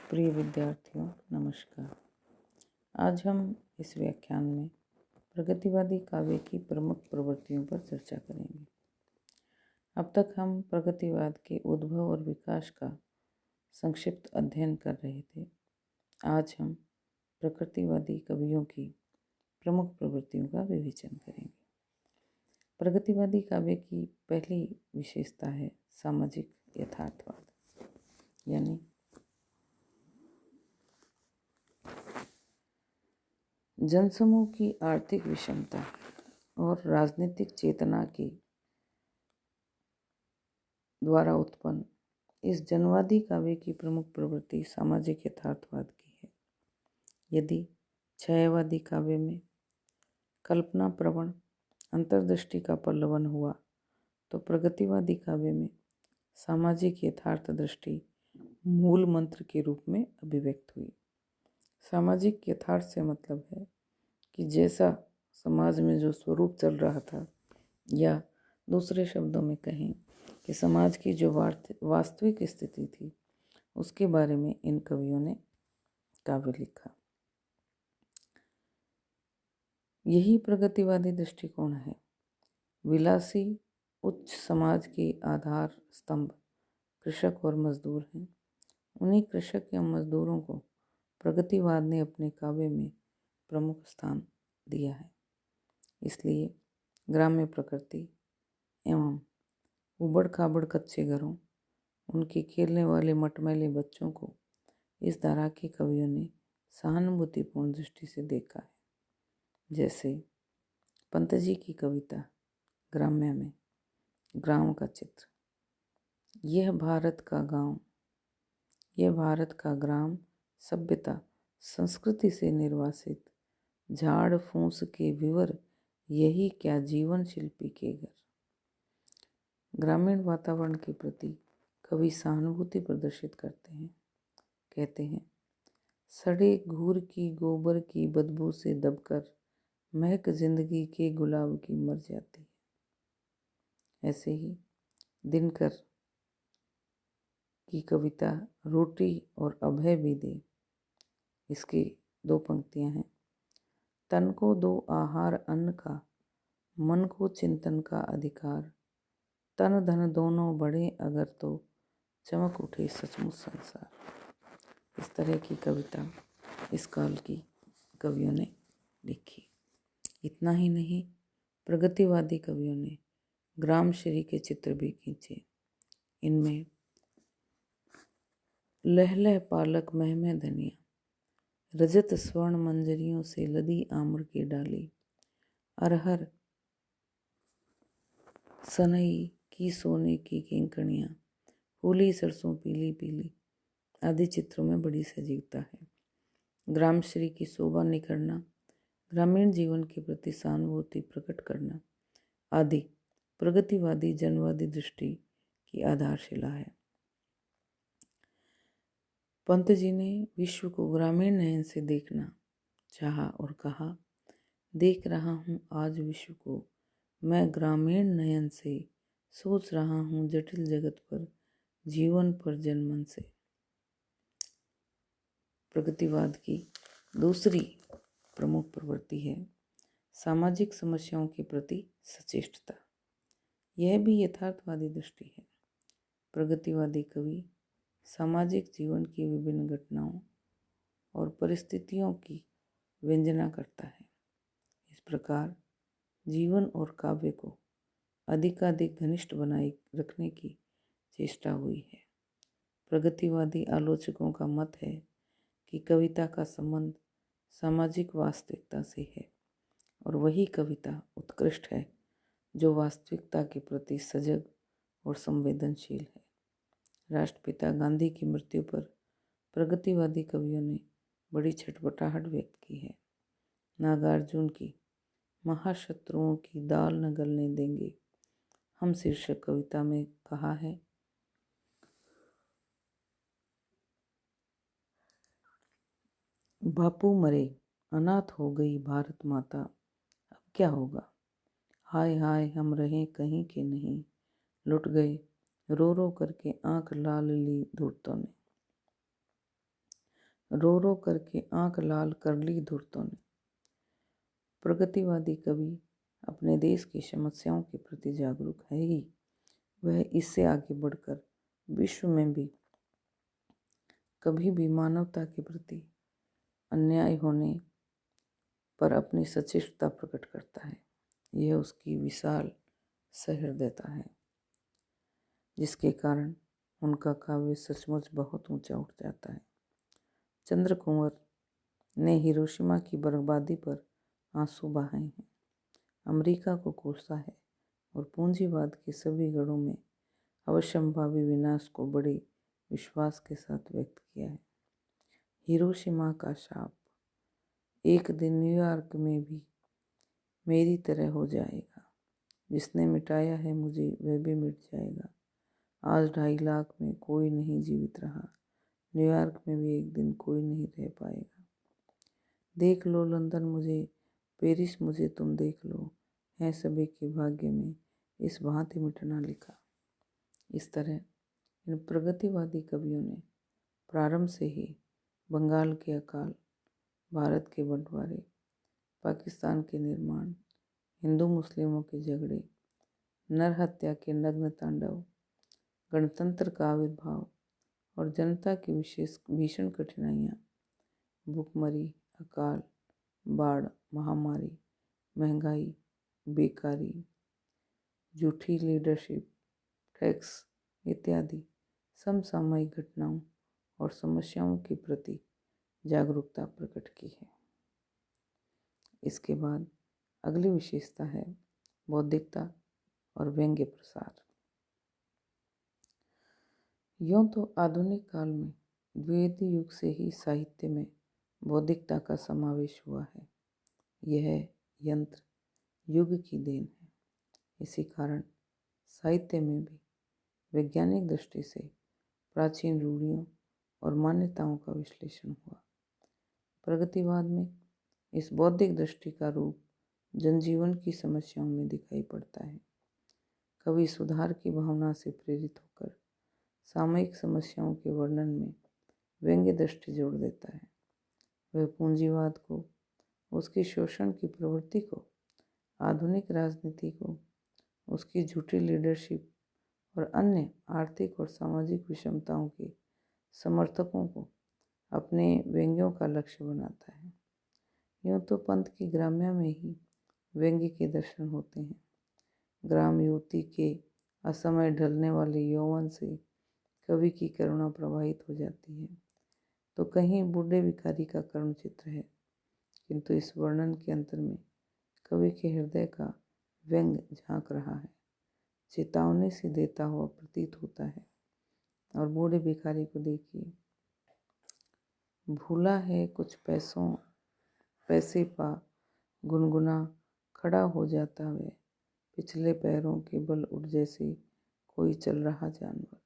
प्रिय विद्यार्थियों, नमस्कार। आज हम इस व्याख्यान में प्रगतिवादी काव्य की प्रमुख प्रवृत्तियों पर चर्चा करेंगे। अब तक हम प्रगतिवाद के उद्भव और विकास का संक्षिप्त अध्ययन कर रहे थे। आज हम प्रकृतिवादी कवियों की प्रमुख प्रवृत्तियों का विवेचन करेंगे। प्रगतिवादी काव्य की पहली विशेषता है सामाजिक यथार्थवाद, यानी जनसमूह की आर्थिक विषमता और राजनीतिक चेतना के द्वारा उत्पन्न इस जनवादी काव्य की प्रमुख प्रवृत्ति सामाजिक यथार्थवाद की है। यदि छायावादी काव्य में कल्पना प्रवण अंतर्दृष्टि का पल्लवन हुआ, तो प्रगतिवादी काव्य में सामाजिक यथार्थ दृष्टि मूल मंत्र के रूप में अभिव्यक्त हुई। सामाजिक यथार्थ से मतलब है कि जैसा समाज में जो स्वरूप चल रहा था, या दूसरे शब्दों में कहें कि समाज की जो वास्तविक स्थिति थी, उसके बारे में इन कवियों ने काव्य लिखा। यही प्रगतिवादी दृष्टिकोण है। विलासी उच्च समाज के आधार स्तंभ कृषक और मजदूर हैं। उन्हीं कृषक या मजदूरों को प्रगतिवाद ने अपने काव्य में प्रमुख स्थान दिया है। इसलिए ग्राम्य प्रकृति एवं उबड़ खाबड़ कच्चे घरों, उनके खेलने वाले मटमैले बच्चों को इस धारा के कवियों ने सहानुभूतिपूर्ण दृष्टि से देखा है। जैसे पंत जी की कविता ग्राम्य में ग्राम का चित्र, यह भारत का गांव, यह भारत का ग्राम, सभ्यता संस्कृति से निर्वासित, झाड़ फूस के विवर, यही क्या जीवन शिल्पी के घर। ग्रामीण वातावरण के प्रति कवि सहानुभूति प्रदर्शित करते हैं। कहते हैं, सड़े घूर की गोबर की बदबू से दबकर महक जिंदगी के गुलाब की मर जाती है। ऐसे ही दिनकर की कविता रोटी और अभय भी दे, इसकी दो पंक्तियां हैं। तन को दो आहार अन्न का, मन को चिंतन का अधिकार, तन धन दोनों बढ़े अगर तो चमक उठे सचमुच संसार। इस तरह की कविता इस काल की कवियों ने लिखी। इतना ही नहीं, प्रगतिवादी कवियों ने ग्रामश्री के चित्र भी खींचे। इनमें लह लह पालक मह में धनिया, रजत स्वर्ण मंजरियों से लदी आम्र की डाली, अरहर सनई की सोने की किंकणियाँ, फूली सरसों पीली पीली आदि चित्रों में बड़ी सजीवता है। ग्रामश्री की शोभा निखरना, ग्रामीण जीवन के प्रति सहानुभूति प्रकट करना आदि प्रगतिवादी जनवादी दृष्टि की आधारशिला है। पंत जी ने विश्व को ग्रामीण नयन से देखना चाहा और कहा, देख रहा हूँ आज विश्व को मैं ग्रामीण नयन से, सोच रहा हूँ जटिल जगत पर, जीवन पर जनमन से। प्रगतिवाद की दूसरी प्रमुख प्रवृत्ति है सामाजिक समस्याओं के प्रति सचेष्टता। यह भी यथार्थवादी दृष्टि है। प्रगतिवादी कवि सामाजिक जीवन की विभिन्न घटनाओं और परिस्थितियों की व्यंजना करता है। इस प्रकार जीवन और काव्य को अधिकाधिक घनिष्ठ बनाए रखने की चेष्टा हुई है। प्रगतिवादी आलोचकों का मत है कि कविता का संबंध सामाजिक वास्तविकता से है और वही कविता उत्कृष्ट है जो वास्तविकता के प्रति सजग और संवेदनशील है। राष्ट्रपिता गांधी की मृत्यु पर प्रगतिवादी कवियों ने बड़ी छटपटाहट व्यक्त की है। नागार्जुन की महाशत्रुओं की दाल न गलने देंगे हम शीर्षक कविता में कहा है, बापू मरे, अनाथ हो गई भारत माता, अब क्या होगा, हाय हाय हम रहे कहीं के नहीं, लुट गए रो रो करके आंख लाल ली धूर्तों ने। रो रो करके आंख लाल कर ली धूर्तों ने। प्रगतिवादी कवि अपने देश की समस्याओं के प्रति जागरूक है ही, वह इससे आगे बढ़कर विश्व में भी कभी भी मानवता के प्रति अन्याय होने पर अपनी सचेतता प्रकट करता है। यह उसकी विशाल सहृदयता है, जिसके कारण उनका काव्य सचमुच बहुत ऊंचा उठ जाता है। चंद्र कुंवर ने हिरोशिमा की बर्बादी पर आंसू बहाए हैं, अमेरिका को कोसा है और पूंजीवाद के सभी गढ़ों में अवश्यंभावी विनाश को बड़े विश्वास के साथ व्यक्त किया है। हिरोशिमा का शाप, एक दिन न्यूयॉर्क में भी मेरी तरह हो जाएगा, जिसने मिटाया है मुझे वह भी मिट जाएगा। आज 2.5 लाख में कोई नहीं जीवित रहा, न्यूयॉर्क में भी एक दिन कोई नहीं रह पाएगा। देख लो लंदन मुझे, पेरिस मुझे, तुम देख लो, है सभी के भाग्य में इस भांति मिटना लिखा। इस तरह इन प्रगतिवादी कवियों ने प्रारंभ से ही बंगाल के अकाल, भारत के बंटवारे, पाकिस्तान के निर्माण, हिंदू मुस्लिमों के झगड़े, नरहत्या के नग्न तांडव, गणतंत्र का आविर्भाव और जनता की विशेष भीषण कठिनाइयाँ, भूखमरी, अकाल, बाढ़, महामारी, महंगाई, बेकारी, झूठी लीडरशिप, टैक्स इत्यादि समसामयिक घटनाओं और समस्याओं के प्रति जागरूकता प्रकट की है। इसके बाद अगली विशेषता है बौद्धिकता और व्यंग्य प्रसार। यूँ तो आधुनिक काल में द्विवेदी युग से ही साहित्य में बौद्धिकता का समावेश हुआ है। यह यंत्र युग की देन है। इसी कारण साहित्य में भी वैज्ञानिक दृष्टि से प्राचीन रूढ़ियों और मान्यताओं का विश्लेषण हुआ। प्रगतिवाद में इस बौद्धिक दृष्टि का रूप जनजीवन की समस्याओं में दिखाई पड़ता है। कवि सुधार की भावना से प्रेरित होकर सामयिक समस्याओं के वर्णन में व्यंग्य दृष्टि जोड़ देता है। वह पूंजीवाद को, उसकी शोषण की प्रवृत्ति को, आधुनिक राजनीति को, उसकी झूठी लीडरशिप और अन्य आर्थिक और सामाजिक विषमताओं के समर्थकों को अपने व्यंग्यों का लक्ष्य बनाता है। यूँ तो पंथ की ग्राम्य में ही व्यंग्य के दर्शन होते हैं। ग्राम युवती के असमय ढलने वाले यौवन से कवि की करुणा प्रवाहित हो जाती है, तो कहीं बूढ़े भिखारी का करुण चित्र है, किंतु इस वर्णन के अंतर में कवि के हृदय का व्यंग झांक रहा है, चेतावनी से देता हुआ प्रतीत होता है। और बूढ़े भिखारी को देखिए, भूला है कुछ पैसे पा, गुनगुना खड़ा हो जाता वे, पिछले पैरों के बल उठ जैसे कोई चल रहा जानवर।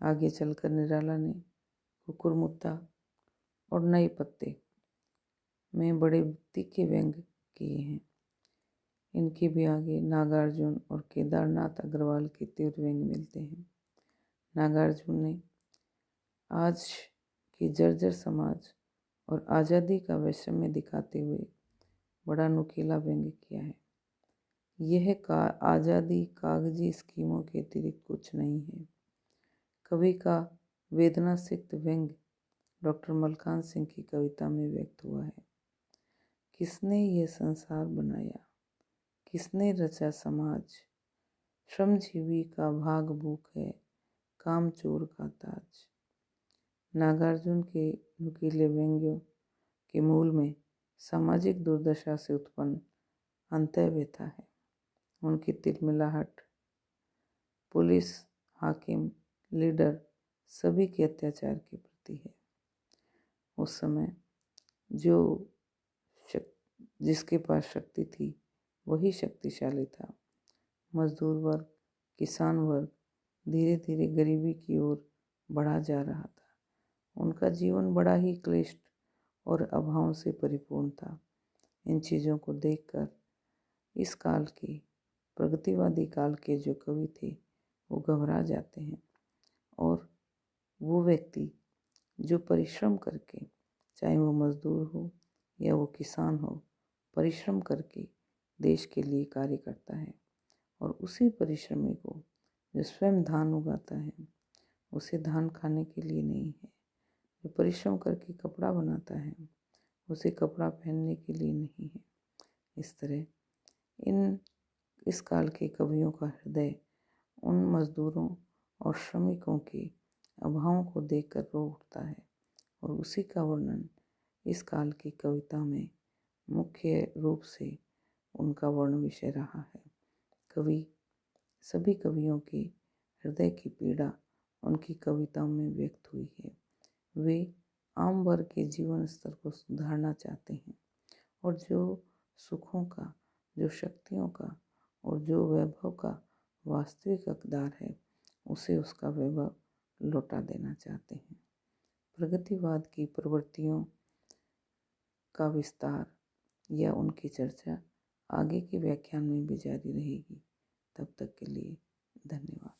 आगे चलकर निराला ने कुकुरमुत्ता और नए पत्ते में बड़े तीखे व्यंग किए हैं। इनके भी आगे नागार्जुन और केदारनाथ अग्रवाल के तीव्र व्यंग मिलते हैं। नागार्जुन ने आज के जर्जर समाज और आज़ादी का वैषम्य दिखाते हुए बड़ा नुकीला व्यंग किया है। यह आज़ादी कागजी स्कीमों के अतिरिक्त कुछ नहीं है। कवि का वेदना सिक्त व्यंग डॉक्टर मलखान सिंह की कविता में व्यक्त हुआ है। किसने ये संसार बनाया, किसने रचा समाज, श्रमजीवी का भाग भूख है, काम चोर का ताज। नागार्जुन के नुकीले व्यंग्यों के मूल में सामाजिक दुर्दशा से उत्पन्न अंतः व्यथा है। उनकी तिलमिलाहट पुलिस, हाकिम, लीडर सभी के अत्याचार के प्रति है। उस समय जिसके पास शक्ति थी वही शक्तिशाली था। मजदूर वर्ग, किसान वर्ग धीरे धीरे गरीबी की ओर बढ़ा जा रहा था। उनका जीवन बड़ा ही क्लिष्ट और अभावों से परिपूर्ण था। इन चीज़ों को देखकर इस काल के प्रगतिवादी काल के जो कवि थे वो घबरा जाते हैं और वो व्यक्ति जो परिश्रम करके, चाहे वो मजदूर हो या वो किसान हो, परिश्रम करके देश के लिए कार्य करता है, और उसी परिश्रमी को जो स्वयं धान उगाता है, उसे धान खाने के लिए नहीं है। जो परिश्रम करके कपड़ा बनाता है, उसे कपड़ा पहनने के लिए नहीं है। इस तरह इस काल के कवियों का हृदय उन मजदूरों और श्रमिकों के अभावों को देखकर रो उठता है, और उसी का वर्णन इस काल की कविता में मुख्य रूप से उनका वर्ण विषय रहा है। सभी कवियों के हृदय की पीड़ा उनकी कविताओं में व्यक्त हुई है। वे आम वर्ग के जीवन स्तर को सुधारना चाहते हैं, और जो सुखों का, जो शक्तियों का और जो वैभव का वास्तविक हकदार है, उसे उसका वैभव लौटा देना चाहते हैं। प्रगतिवाद की प्रवृत्तियों का विस्तार या उनकी चर्चा आगे के व्याख्यान में भी जारी रहेगी। तब तक के लिए धन्यवाद।